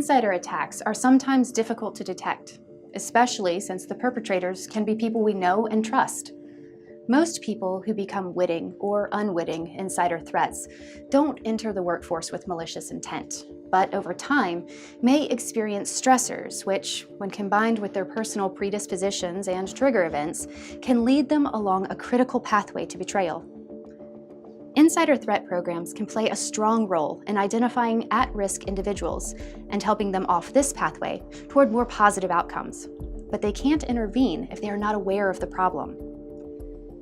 Insider attacks are sometimes difficult to detect, especially since the perpetrators can be people we know and trust. Most people who become witting or unwitting insider threats don't enter the workforce with malicious intent, but over time may experience stressors which, when combined with their personal predispositions and trigger events, can lead them along a critical pathway to betrayal. Insider threat programs can play a strong role in identifying at-risk individuals and helping them off this pathway toward more positive outcomes, but they can't intervene if they are not aware of the problem.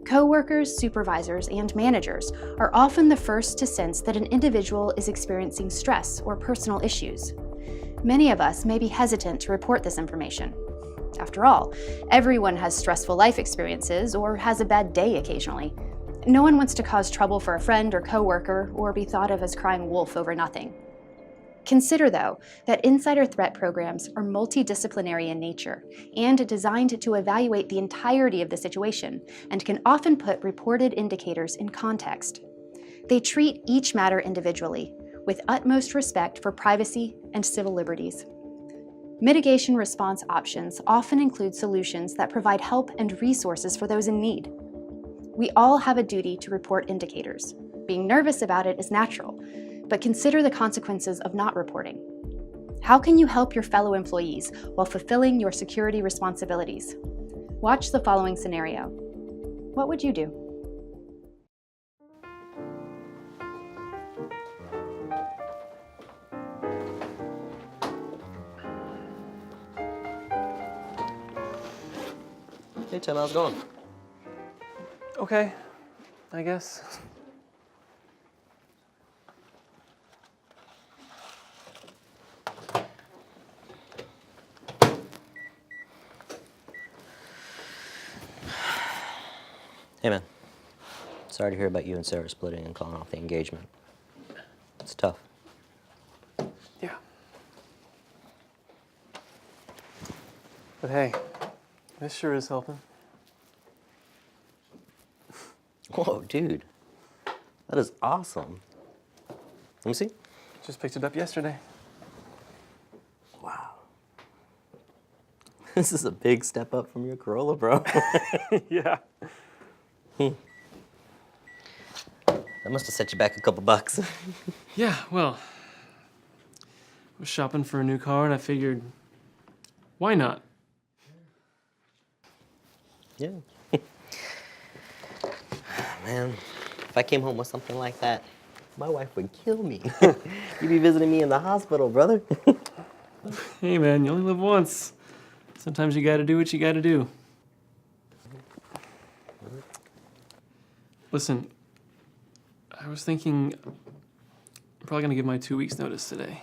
Coworkers, supervisors, and managers are often the first to sense that an individual is experiencing stress or personal issues. Many of us may be hesitant to report this information. After all, everyone has stressful life experiences or has a bad day occasionally. No one wants to cause trouble for a friend or coworker or be thought of as crying wolf over nothing. Consider, though, that insider threat programs are multidisciplinary in nature and designed to evaluate the entirety of the situation and can often put reported indicators in context. They treat each matter individually, with utmost respect for privacy and civil liberties. Mitigation response options often include solutions that provide help and resources for those in need. We all have a duty to report indicators. Being nervous about it is natural, but consider the consequences of not reporting. How can you help your fellow employees while fulfilling your security responsibilities? Watch the following scenario. What would you do? Hey Tim, how's it going? Okay, I guess. Hey man, sorry to hear about you and Sarah splitting and calling off the engagement. It's tough. Yeah. But hey, this sure is helping. Whoa, dude. That is awesome. Let me see. Just picked it up yesterday. Wow. This is a big step up from your Corolla, bro. Yeah. That must have set you back a couple bucks. Yeah, well, I was shopping for a new car and I figured, why not? Yeah. Man, if I came home with something like that, my wife would kill me. You'd be visiting me in the hospital, brother. Hey man, you only live once. Sometimes you gotta do what you gotta do. Listen, I was thinking I'm probably gonna give my 2 weeks notice today.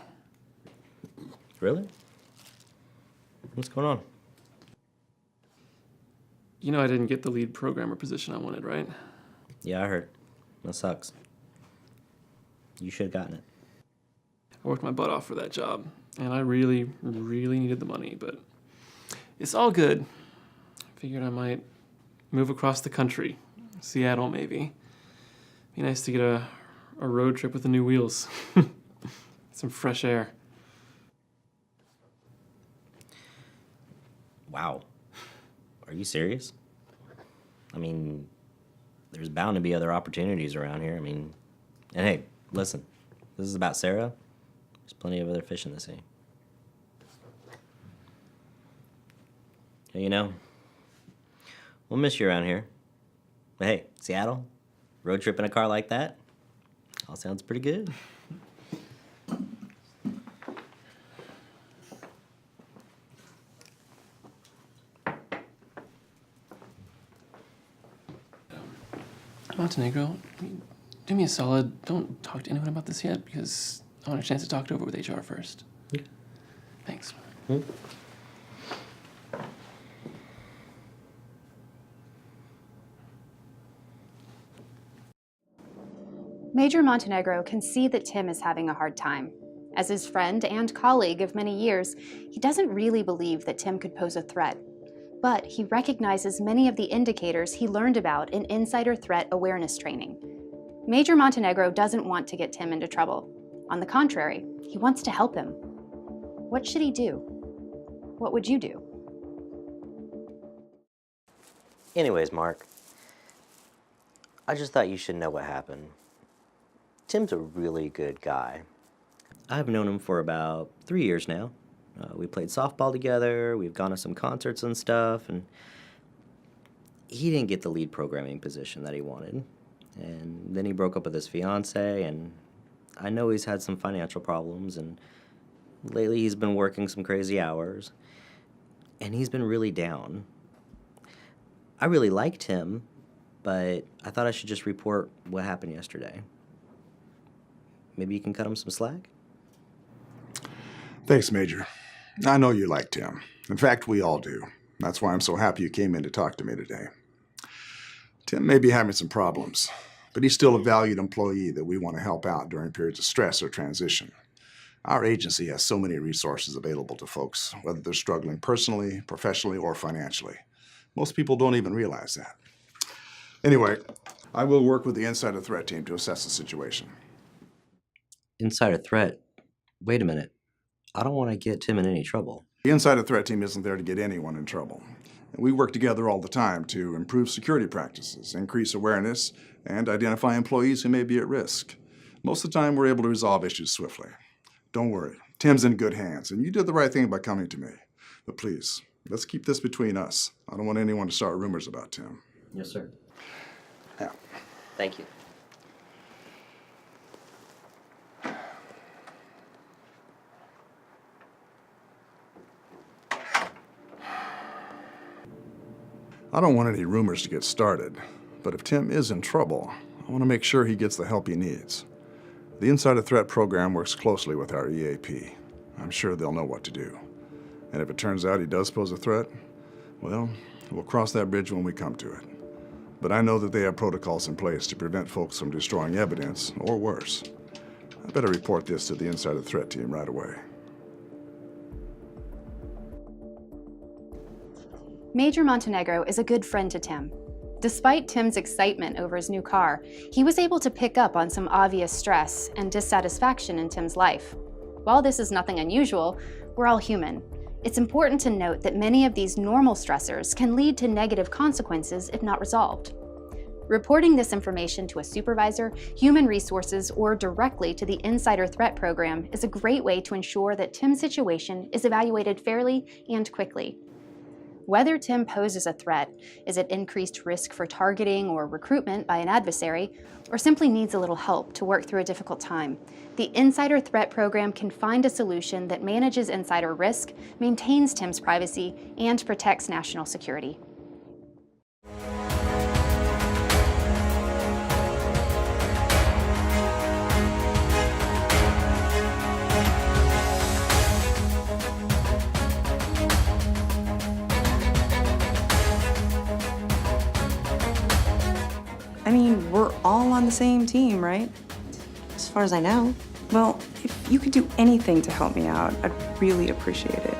Really? What's going on? You know I didn't get the lead programmer position I wanted, right? Yeah, I heard. That sucks. You should have gotten it. I worked my butt off for that job, and I really, really needed the money, but it's all good. Figured I might move across the country. Seattle, maybe. Be nice to get a road trip with the new wheels. Some fresh air. Wow. Are you serious? I mean, there's bound to be other opportunities around here. I mean, and hey, listen, this is about Sarah. There's plenty of other fish in the sea. Hey, you know, we'll miss you around here. But hey, Seattle, road trip in a car like that, all sounds pretty good. Montenegro, do me a solid. Don't talk to anyone about this yet, because I want a chance to talk it over with HR first. Yeah. Thanks. Hmm? Major Montenegro can see that Tim is having a hard time. As his friend and colleague of many years, he doesn't really believe that Tim could pose a threat. But he recognizes many of the indicators he learned about in insider threat awareness training. Major Montenegro doesn't want to get Tim into trouble. On the contrary, he wants to help him. What should he do? What would you do? Anyways, Mark, I just thought you should know what happened. Tim's a really good guy. I've known him for about 3 years now. We played softball together, we've gone to some concerts and stuff, and he didn't get the lead programming position that he wanted. And then he broke up with his fiance, and I know he's had some financial problems, and lately he's been working some crazy hours, and he's been really down. I really liked him, but I thought I should just report what happened yesterday. Maybe you can cut him some slack? Thanks, Major. I know you liked him. In fact, we all do. That's why I'm so happy you came in to talk to me today. Tim may be having some problems, but he's still a valued employee that we want to help out during periods of stress or transition. Our agency has so many resources available to folks, whether they're struggling personally, professionally, or financially. Most people don't even realize that. Anyway, I will work with the Insider Threat team to assess the situation. Insider threat? Wait a minute. I don't want to get Tim in any trouble. The Insider Threat team isn't there to get anyone in trouble. We work together all the time to improve security practices, increase awareness, and identify employees who may be at risk. Most of the time, we're able to resolve issues swiftly. Don't worry, Tim's in good hands, and you did the right thing by coming to me. But please, let's keep this between us. I don't want anyone to start rumors about Tim. Yes, sir. Yeah. Thank you. I don't want any rumors to get started, but if Tim is in trouble, I want to make sure he gets the help he needs. The Insider Threat program works closely with our EAP. I'm sure they'll know what to do. And if it turns out he does pose a threat, well, we'll cross that bridge when we come to it. But I know that they have protocols in place to prevent folks from destroying evidence, or worse. I better report this to the Insider Threat team right away. Major Montenegro is a good friend to Tim. Despite Tim's excitement over his new car, he was able to pick up on some obvious stress and dissatisfaction in Tim's life. While this is nothing unusual, we're all human. It's important to note that many of these normal stressors can lead to negative consequences if not resolved. Reporting this information to a supervisor, human resources, or directly to the Insider Threat program is a great way to ensure that Tim's situation is evaluated fairly and quickly. Whether Tim poses a threat, is at increased risk for targeting or recruitment by an adversary, or simply needs a little help to work through a difficult time, the Insider Threat program can find a solution that manages insider risk, maintains Tim's privacy, and protects national security. I mean, we're all on the same team, right? As far as I know. Well, if you could do anything to help me out, I'd really appreciate it.